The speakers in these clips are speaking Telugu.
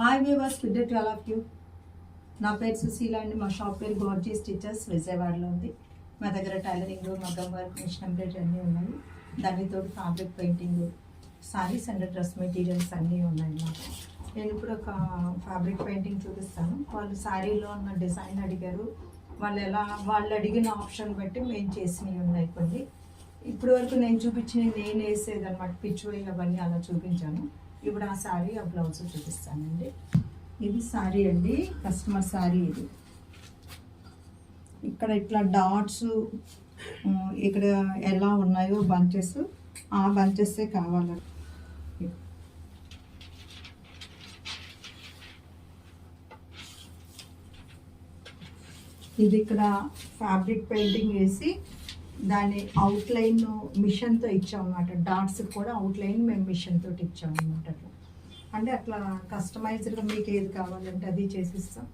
Hi viewers, good day to all of you. నా పేరు సుశీల అండి. మా షాప్ పేరు గార్జియస్ స్టిచెస్ విజయవాడలో ఉంది. మా దగ్గర టైలరింగ్, మగ్గం వర్క్, మిషన్ ఎంబ్రాయిడరీ అన్నీ ఉన్నాయి. దానితో fabric painting, saris and dress materials అన్నీ ఉన్నాయి అన్నమాట. నేను ఇప్పుడు ఒక ఫ్యాబ్రిక్ పెయింటింగ్ చూపిస్తాను. వాళ్ళు శారీలో ఉన్న డిజైన్ అడిగారు. వాళ్ళు అడిగిన ఆప్షన్ బట్టి మేము చేసినవి ఉన్నాయి కొన్ని. ఇప్పటి వరకు నేను చూపించినవి నేను వేసేది అనమాట, పిచ్ వై అవన్నీ అలా చూపించాను. ఇప్పుడు ఆ శారీ, ఆ బ్లౌజ్ చూపిస్తానండి. ఇది శారీ అండి, కస్టమర్ శారీ. ఇది ఇక్కడ ఇట్లా డాట్స్ ఇక్కడ ఎలా ఉన్నాయో బంచెస్, ఆ బంచెస్సే కావాలి. ఇది ఇక్కడ ఫ్యాబ్రిక్ పెయింటింగ్ వేసి దాని అవుట్లైన్ మిషన్తో ఇచ్చామన్నమాట. డాట్స్ కూడా అవుట్లైన్ మేము మిషన్ తోటి ఇచ్చామన్నమాట. అంటే అట్లా కస్టమైజ్డ్గా మీకు ఏది కావాలంటే అది చేసిస్తాం.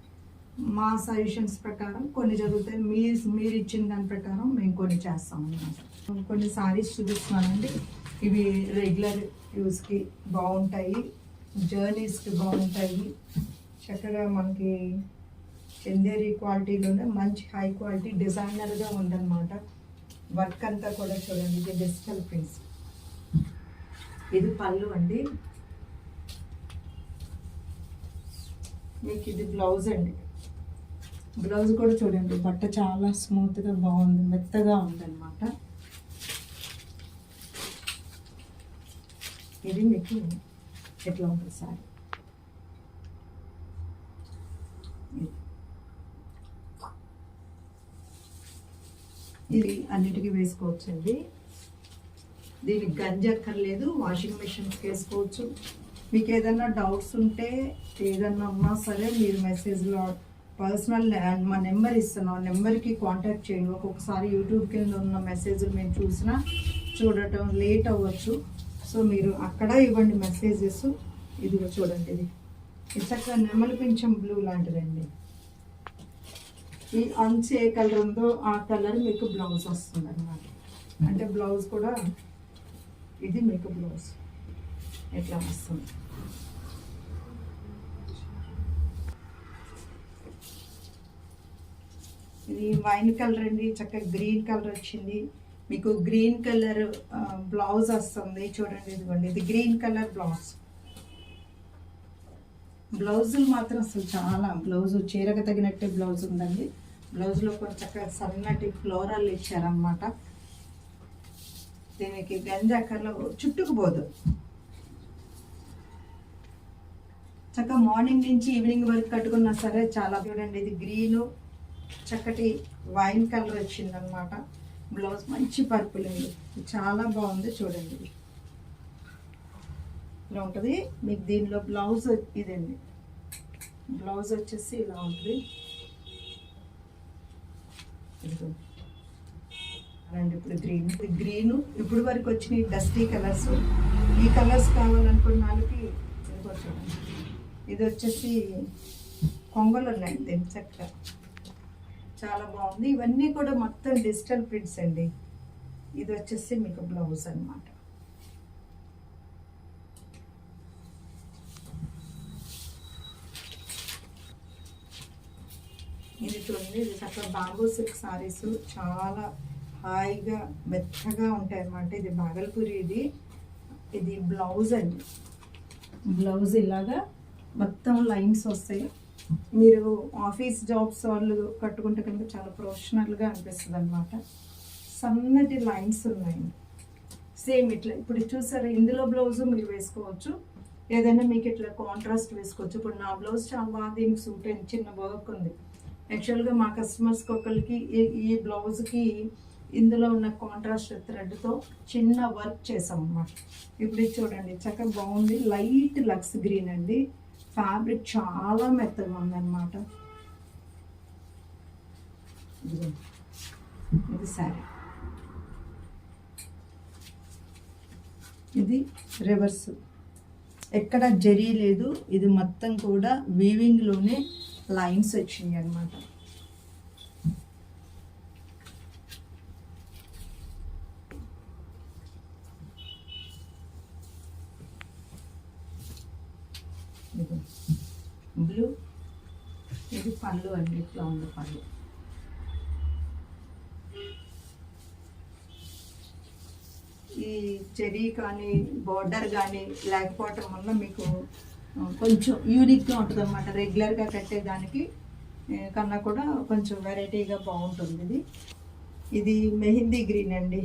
మా సజెషన్స్ ప్రకారం కొన్ని జరుగుతాయి, మీరు ఇచ్చిన దాని ప్రకారం మేము కొన్ని చేస్తాం అన్నమాట. కొన్ని సారీస్ చూపిస్తున్నానండి. ఇవి రెగ్యులర్ యూస్కి బాగుంటాయి, జర్నీస్కి బాగుంటాయి. చక్కగా మనకి చందేరి క్వాలిటీలోనే మంచి హై క్వాలిటీ డిజైనర్గా ఉందన్నమాట. వర్క్ అంతా కూడా చూడండి, ఇది డిజిటల్ ప్రింట్స్. ఇది పళ్ళు అండి. మీకు ఇది బ్లౌజ్ అండి. బ్లౌజ్ కూడా చూడండి, బట్ట చాలా స్మూత్గా బాగుంది, మెత్తగా ఉందన్నమాట. ఇది మీకు ఎట్లా ఉంటుంది సారీ. ఇది అన్నిటికీ వేసుకోవచ్చండి. దీనికి గంజి అక్కర్లేదు, వాషింగ్ మిషన్స్కి వేసుకోవచ్చు. మీకు ఏదైనా డౌట్స్ ఉంటే, ఏదన్నా ఉన్నా సరే మీరు మెసేజ్లో పర్సనల్ మా నెంబర్ ఇస్తున్నాం, నెంబర్కి కాంటాక్ట్ చేయండి. ఒక్కొక్కసారి యూట్యూబ్ కింద ఉన్న మెసేజ్లు మేము చూసినా చూడటం లేట్ అవ్వచ్చు. సో మీరు అక్కడ ఇవ్వండి మెసేజెస్. ఇదిగో చూడండి, ఇది చక్కగా నెమలి పింఛం బ్లూ లాంటిదండి. ఈ అంచు ఏ కలర్ ఉందో ఆ కలర్ మీకు బ్లౌజ్ వస్తుంది అన్నమాట. అంటే బ్లౌజ్ కూడా ఇది మీకు బ్లౌజ్ ఎట్లా వస్తుంది. ఇది వైన్ కలర్ అండి, చక్కగా గ్రీన్ కలర్ వచ్చింది. మీకు గ్రీన్ కలర్ బ్లౌజ్ వస్తుంది చూడండి. ఇదిగోండి, ఇది గ్రీన్ కలర్ బ్లౌజ్. బ్లౌజులు మాత్రం అసలు చాలా, బ్లౌజ్ చీరకు తగినట్టే బ్లౌజ్ ఉందండి. బ్లౌజ్లో కూడా చక్కగా సన్నటి ఫ్లోరల్ ఇచ్చారనమాట. దీనికి గంజాకర్లో చుట్టుకుపోదు. చక్కగా మార్నింగ్ నుంచి ఈవినింగ్ వరకు కట్టుకున్నా సరే చాలా. చూడండి, ఇది గ్రీను చక్కటి వైన్ కలర్ వచ్చిందనమాట. బ్లౌజ్ మంచి పర్పుల్ అండి, చాలా బాగుంది. చూడండి, ఇలా ఉంటుంది మీకు. దీనిలో బ్లౌజ్ ఇదండి, బ్లౌజ్ వచ్చేసి ఇలా ఉంటుంది. అండ్ ఇప్పుడు గ్రీను ఇప్పుడు వరకు వచ్చినాయి డస్టీ కలర్స్. ఈ కలర్స్ కావాలనుకున్న వాళ్ళకి ఇదిగో చూడండి, ఇది వచ్చేసి కొంగలు ఉన్నాయి. దీని చక్కగా చాలా బాగుంది. ఇవన్నీ కూడా మొత్తం డిజిటల్ ప్రింట్స్ అండి. ఇది వచ్చేసి మీకు బ్లౌజ్ అన్నమాట. ఇది చూడండి, ఇది చక్కగా బాంబూ సిల్క్ సారీస్ చాలా హాయిగా మెత్తగా ఉంటాయి అన్నమాట. ఇది భాగల్పూరి. ఇది బ్లౌజ్ అండి. బ్లౌజ్ ఇలాగా మొత్తం లైన్స్ వస్తాయి. మీరు ఆఫీస్ జాబ్స్ వాళ్ళు కట్టుకుంటే కనుక చాలా ప్రొఫెషనల్గా అనిపిస్తుంది అనమాట. సన్నటి లైన్స్ ఉన్నాయి. సేమ్ ఇట్లా ఇప్పుడు చూసారా, ఇందులో బ్లౌజ్ మీరు వేసుకోవచ్చు, ఏదైనా మీకు ఇట్లా కాంట్రాస్ట్ వేసుకోవచ్చు. ఇప్పుడు నా బ్లౌజ్ చాలా బాగా దీనికి సూట్ అయింది, చిన్న వర్క్ ఉంది. యాక్చువల్గా మా కస్టమర్స్కి ఒకరికి ఈ బ్లౌజ్కి ఇందులో ఉన్న కాంట్రాస్ట్ థ్రెడ్తో చిన్న వర్క్ చేసాం అన్నమాట. ఇప్పుడు ఇది చూడండి, చక్కగా బాగుంది. లైట్ లక్స్ గ్రీన్ అండి. ఫ్యాబ్రిక్ చాలా మెత్తగా ఉందన్నమాట. ఇది శారీ. ఇది రివర్స్, ఎక్కడ జరీ లేదు. ఇది మొత్తం కూడా వీవింగ్లోనే లైన్స్ వచ్చినాయి అన్నమాట. బ్లూ. ఇది పళ్ళు అండి, ఇట్లా ఉంది పళ్ళు. ఈ చెరీ కానీ బార్డర్ కానీ లేకపోవటం వల్ల మీకు కొంచెం యూనిక్గా ఉంటుంది అనమాట. రెగ్యులర్గా కట్టేదానికి కన్నా కూడా కొంచెం వెరైటీగా బాగుంటుంది ఇది. ఇది మెహందీ గ్రీన్ అండి,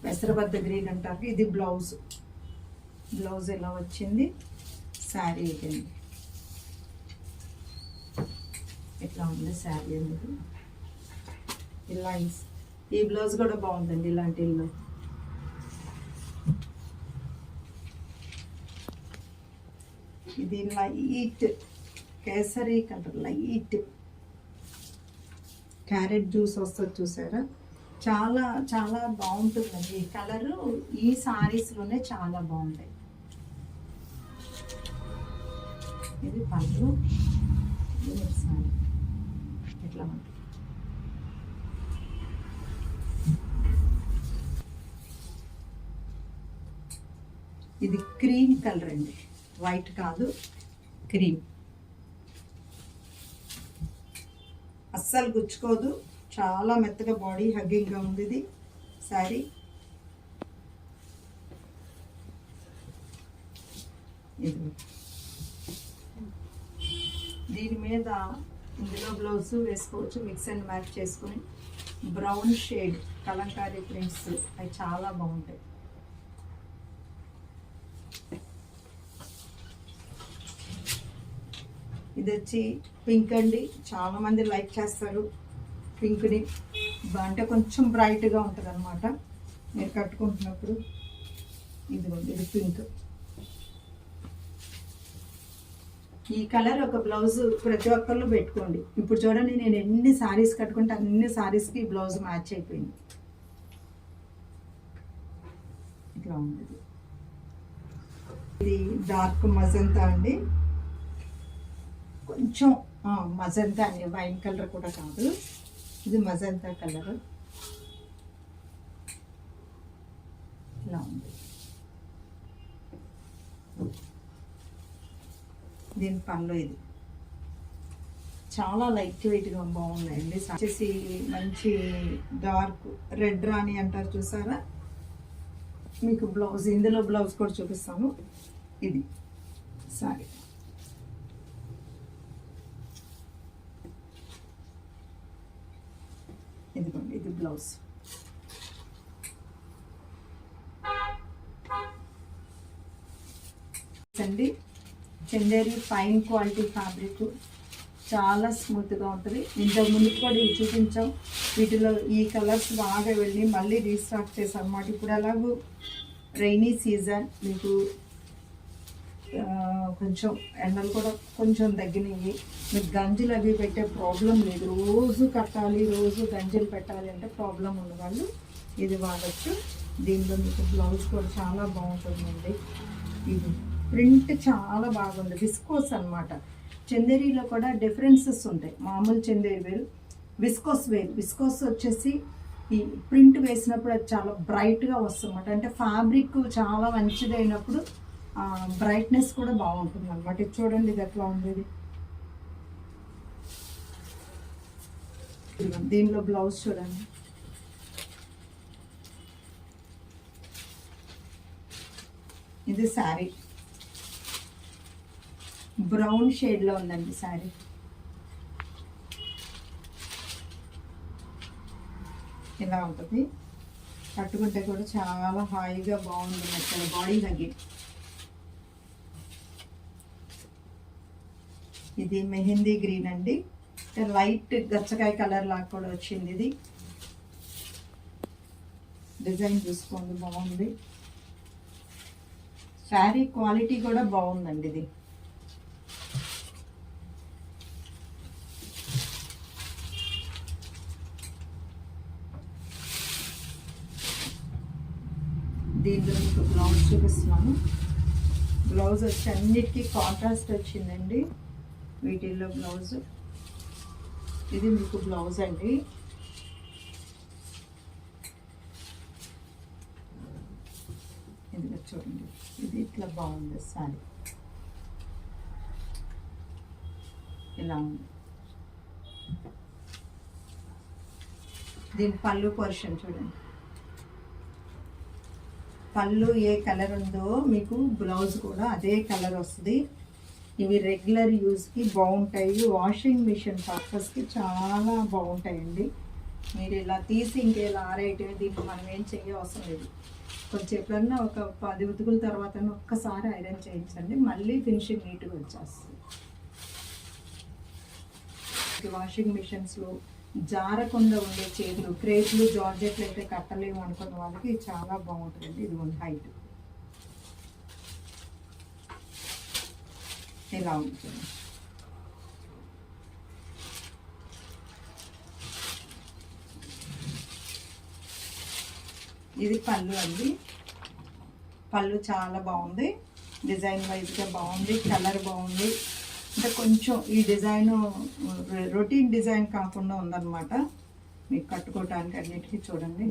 పెసరబద్ద గ్రీన్ అంటారు. ఇది బ్లౌజ్. బ్లౌజ్ ఎలా వచ్చింది, శారీ ఇదండి ఇట్లా ఉంది శారీ అనేది. ఇలా ఈ బ్లౌజ్ కూడా బాగుందండి ఇలాంటి ఇల్లు. ఇది light kesari colour, light carrot juice వస్తుంది చూసారా, చాలా చాలా బాగుంటుందండి ఈ కలరు. ఈ సారీస్లోనే చాలా బాగుంటాయి. ఇది పళ్ళు, ఇది సారీ ఇట్లా ఉంటుంది. ఇది క్రీమ్ కలర్ అండి, వైట్ కాదు, క్రీమ్. అస్సలు గుచ్చుకోదు, చాలా మెత్తగా బాడీ హగ్గింగ్గా ఉంది ఇది శారీ. ఇది దీని మీద ఇందులో బ్లౌజ్ వేసుకోవచ్చు, మిక్స్ అండ్ మ్యాచ్ చేసుకుని. బ్రౌన్ షేడ్ కలంకారీ ప్రింట్స్ అవి చాలా బాగుంటాయి. ఇది వచ్చి పింక్ అండి, చాలా మంది లైక్ చేస్తారు పింక్ని. అంటే కొంచెం బ్రైట్గా ఉంటుంది అనమాట మీరు కట్టుకుంటున్నప్పుడు. ఇది పింక్. ఈ కలర్ ఒక బ్లౌజ్ ప్రతి ఒక్కళ్ళు పెట్టుకోండి. ఇప్పుడు చూడండి, నేను ఎన్ని సారీస్ కట్టుకుంటే అన్ని సారీస్కి బ్లౌజ్ మ్యాచ్ అయిపోయింది. ఇట్లా ఉంది. ఇది డార్క్ మజంతా అండి, కొంచెం మజంతా అండి, వైన్ కలర్ కూడా కాదు, ఇది మజంతా కలర్. ఇలా ఉంది. దీని పళ్ళు ఇది చాలా లైట్ వెయిట్గా బాగున్నాయండి. వచ్చేసి మంచి డార్క్ రెడ్ రాణి అంటారు చూసారా, మీకు బ్లౌజ్ ఇందులో బ్లౌజ్ కూడా చూపిస్తాను. ఇది సారీ. ఇదిగోండి, ఇది బ్లౌజ్. అండి చందేరి ఫైన్ క్వాలిటీ ఫ్యాబ్రిక్, చాలా స్మూత్గా ఉంటుంది. ఇంతకు ముందు కూడా ఇవి చూపించాం, వీటిలో ఈ కలర్స్ బాగా వెళ్ళి మళ్ళీ రీస్టాక్ చేసాం అన్నమాట. ఇప్పుడు ఎలాగో రైనీ సీజన్, మీకు కొంచెం ఎండలు కూడా కొంచెం తగ్గినాయి. మీకు గంజులు అవి పెట్టే ప్రాబ్లం లేదు. రోజు కట్టాలి, రోజు గంజులు పెట్టాలి అంటే ప్రాబ్లం ఉన్నవాళ్ళు ఇది వాడచ్చు. దీనిలో మీకు బ్లౌజ్ కూడా చాలా బాగుంటుందండి. ఇది ప్రింట్ చాలా బాగుంది, విస్కోస్ అనమాట. చందేరీలో కూడా డిఫరెన్సెస్ ఉంటాయి. మామూలు చందేరి వేరు, విస్కోస్ వేరు. విస్కోస్ వచ్చేసి ఈ ప్రింట్ వేసినప్పుడు అది చాలా బ్రైట్గా వస్తుందన్నమాట. అంటే ఫ్యాబ్రిక్ చాలా మంచిది అయినప్పుడు బ్రైట్నెస్ కూడా బాగుంటుంది అనమాట. ఇది చూడండి, ఇది ఎట్లా ఉంది. దీనిలో బ్లౌజ్ చూడండి. ఇది శారీ బ్రౌన్ షేడ్లో ఉందండి శారీ. ఇలా ఉంటుంది, కట్టుకుంటే కూడా చాలా హాయిగా బాగుంది. అసలు బాడీ తగ్గి. ఇది మెహందీ గ్రీన్ అండి, లైట్ గచ్చకాయ కలర్ లాగా కూడా వచ్చింది. ఇది డిజైన్ చూసుకోండి, బాగుంది. శారీ క్వాలిటీ కూడా బాగుందండి. ఇది దీంట్లో మీకు బ్లౌజ్ చూపిస్తున్నాను. బ్లౌజ్ వచ్చి అన్నిటికీ కాంట్రాస్ట్ వచ్చిందండి. వీటిల్లో బ్లౌజ్ ఇది మీకు బ్లౌజ్ అండి. ఇది చూడండి, ఇది ఇట్లా బాగుంది శారీ. ఇలా ఉంది. దీని పళ్ళు పోర్షన్ చూడండి, పళ్ళు ఏ కలర్ ఉందో మీకు బ్లౌజ్ కూడా అదే కలర్ వస్తుంది. ఇవి రెగ్యులర్ యూస్కి బాగుంటాయి, వాషింగ్ మిషన్ పర్పస్కి చాలా బాగుంటాయండి. మీరు ఇలా తీసి ఇంకేలా ఆరేయటం, దీన్ని మనం ఏం చెయ్య అవసరం లేదు. కొంచెం ఎప్పుడన్నా ఒక 10 ఉతుకుల తర్వాత ఒక్కసారి ఐరన్ చేయించండి, మళ్ళీ ఫినిషింగ్ నీట్గా వచ్చేస్తుంది. వాషింగ్ మిషన్స్లో జారకుండా ఉండే చేతులు, క్రేపులు జార్జెట్లు అయితే కట్టలేము అనుకున్న వాళ్ళకి చాలా బాగుంటుందండి. ఇది ఉంది హైట్ ఇలా ఉంటుంది. ఇది పళ్ళు అండి, పళ్ళు చాలా బాగుంది, డిజైన్ వైజ్గా బాగుంది, కలర్ బాగుంది. అంటే కొంచెం ఈ డిజైన్ రొటీన్ డిజైన్ కాకుండా ఉందన్నమాట, మీకు కట్టుకోవటానికి అన్నిటికీ. చూడండి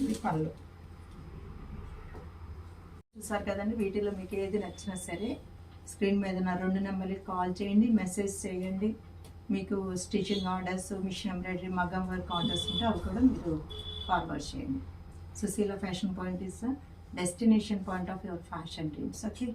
ఇది పళ్ళు. చూసారు కదండి, వీటిలో మీకు ఏది నచ్చినా సరే స్క్రీన్ మీద నా 2 నెంబర్లకి కాల్ చేయండి, మెసేజ్ చేయండి. మీకు స్టిచింగ్ ఆర్డర్స్, మిషన్ ఎంబ్రాయిడరీ, మగ్గం వర్క్ ఆర్డర్స్ ఉంటే అవి కూడా మీరు ఫార్వర్డ్ చేయండి. Susila Fashion Point is the destination point of your fashion dreams. Okay.